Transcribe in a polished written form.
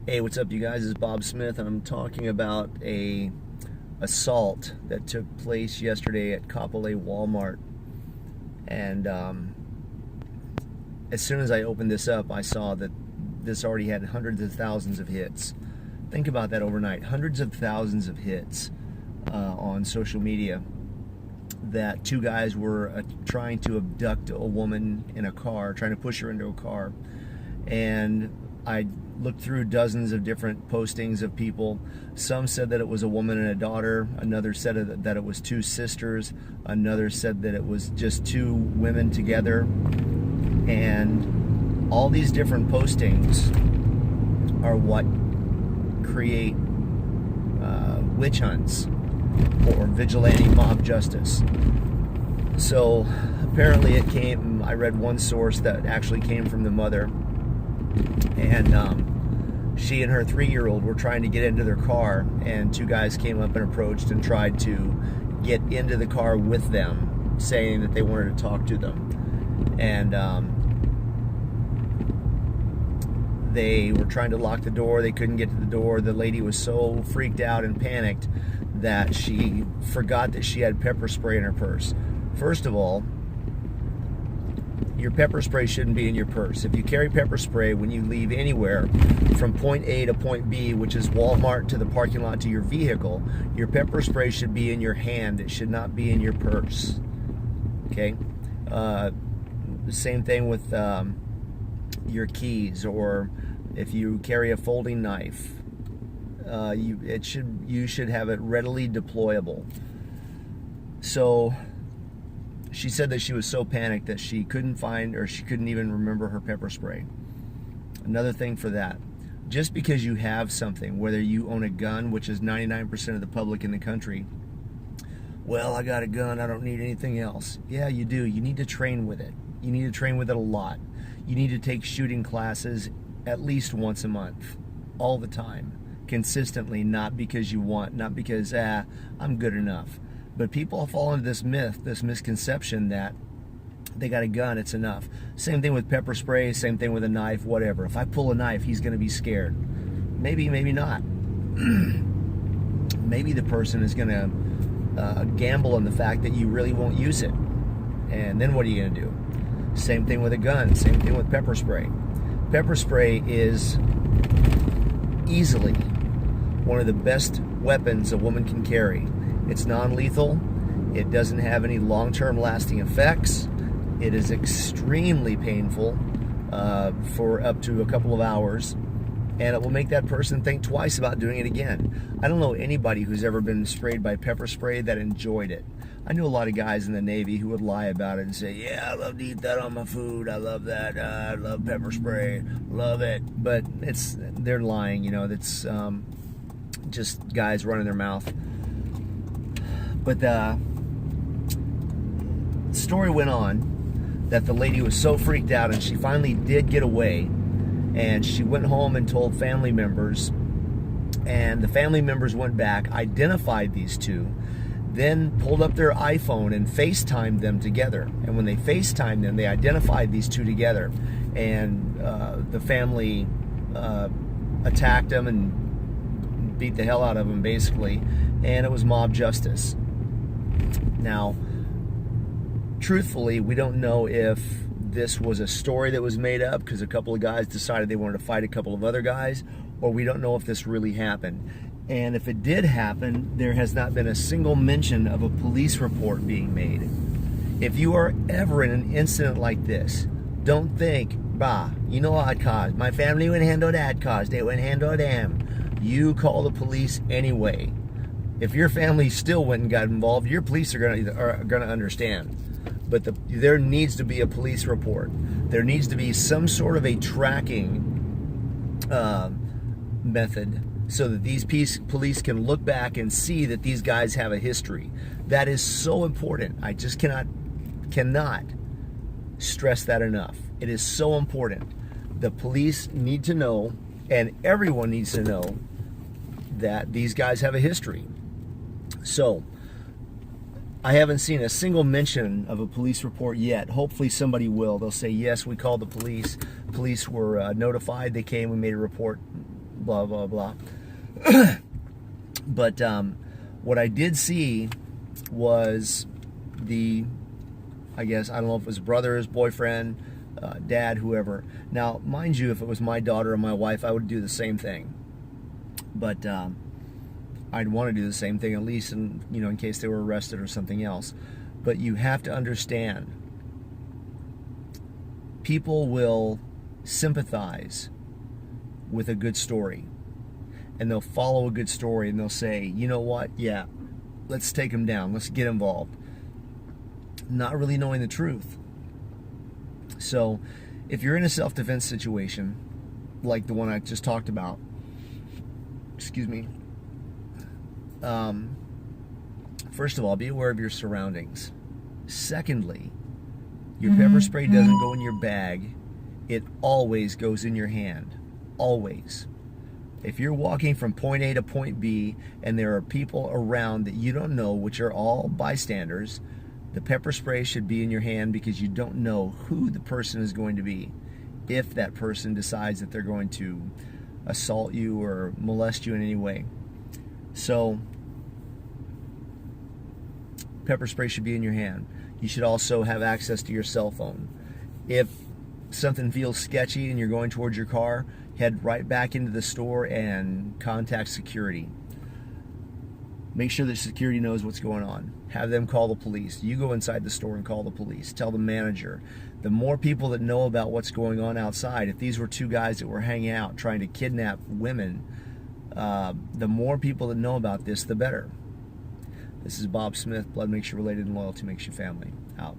Hey, what's up, you guys? This is Bob Smith, and I'm talking about a assault that took place yesterday at Kapolei Walmart. And as soon as I opened this up, I saw that this already had hundreds of thousands of hits. Think about that overnight. Hundreds of thousands of hits on social media that two guys were trying to abduct a woman in a car, trying to push her into a car. And I looked through dozens of different postings of people. Some said that it was a woman and a daughter. Another said that it was two sisters. Another said that it was just two women together. And all these different postings are what create witch hunts or vigilante mob justice. So apparently it came, I read one source that actually came from the mother, and she and her 3-year-old were trying to get into their car, and two guys came up and approached and tried to get into the car with them, saying that they wanted to talk to them. And they were trying to lock the door. They couldn't get to the door. The lady was so freaked out and panicked that she forgot that she had pepper spray in her purse. First of all, your pepper spray shouldn't be in your purse. If you carry pepper spray when you leave anywhere from point A to point B, which is Walmart to the parking lot to your vehicle, your pepper spray should be in your hand. It should not be in your purse. Okay? Same thing with your keys, or if you carry a folding knife, you should have it readily deployable. So she said that she was so panicked that she couldn't find, or she couldn't even remember her pepper spray. Another thing for that, just because you have something, whether you own a gun, which is 99% of the public in the country, well, I got a gun, I don't need anything else. Yeah, you do. You need to train with it. You need to train with it a lot. You need to take shooting classes at least once a month, all the time, consistently, not because you want, not because, I'm good enough. But people fall into this myth, this misconception that they got a gun, it's enough. Same thing with pepper spray, same thing with a knife, whatever. If I pull a knife, he's going to be scared. Maybe, maybe not. Maybe the person is going to gamble on the fact that you really won't use it. And then what are you going to do? Same thing with a gun, same thing with pepper spray. Pepper spray is easily one of the best weapons a woman can carry. It's non-lethal. It doesn't have any long-term lasting effects. It is extremely painful for up to a couple of hours, and it will make that person think twice about doing it again. I don't know anybody who's ever been sprayed by pepper spray that enjoyed it. I knew a lot of guys in the Navy who would lie about it and say, yeah, I love to eat that on my food. I love that. I love pepper spray. Love it. But they're lying, you know. That's just guys running their mouth. But the story went on that the lady was so freaked out, and she finally did get away, and she went home and told family members, and the family members went back, identified these two, then pulled up their iPhone and FaceTimed them together. And when they FaceTimed them, they identified these two together, and the family attacked them and beat the hell out of them, basically, and it was mob justice. Now, truthfully, we don't know if this was a story that was made up because a couple of guys decided they wanted to fight a couple of other guys, or we don't know if this really happened. And if it did happen, there has not been a single mention of a police report being made. If you are ever in an incident like this, don't think, bah, you know what cause. My family would handle that cause. They would handle them. You call the police anyway. If your family still went and got involved, your police are gonna understand. But there needs to be a police report. There needs to be some sort of a tracking method so that these police can look back and see that these guys have a history. That is so important. I just cannot stress that enough. It is so important. The police need to know, and everyone needs to know, that these guys have a history. So, I haven't seen a single mention of a police report yet. Hopefully somebody will. They'll say, yes, we called the police. Police were notified. They came, we made a report. blah, blah, blah. But what I did see was I guess, I don't know if it was brother, his boyfriend, dad, whoever. Now, mind you, if it was my daughter or my wife, I would do the same thing. But I'd want to do the same thing, at least in case they were arrested or something else. But you have to understand, people will sympathize with a good story, and they'll follow a good story, and they'll say, you know what, yeah, let's take him down, let's get involved, not really knowing the truth. So if you're in a self-defense situation like the one I just talked about, excuse me, first of all, be aware of your surroundings. Secondly, your pepper spray doesn't go in your bag. It always goes in your hand. Always. If you're walking from point A to point B and there are people around that you don't know, which are all bystanders, the pepper spray should be in your hand, because you don't know who the person is going to be. If that person decides that they're going to assault you or molest you in any way. So, pepper spray should be in your hand. You should also have access to your cell phone. If something feels sketchy and you're going towards your car, head right back into the store and contact security. Make sure that security knows what's going on. Have them call the police. You go inside the store and call the police. Tell the manager. The more people that know about what's going on outside, if these were two guys that were hanging out trying to kidnap women, the more people that know about this, the better. This is Bob Smith. Blood makes you related and loyalty makes you family. Out.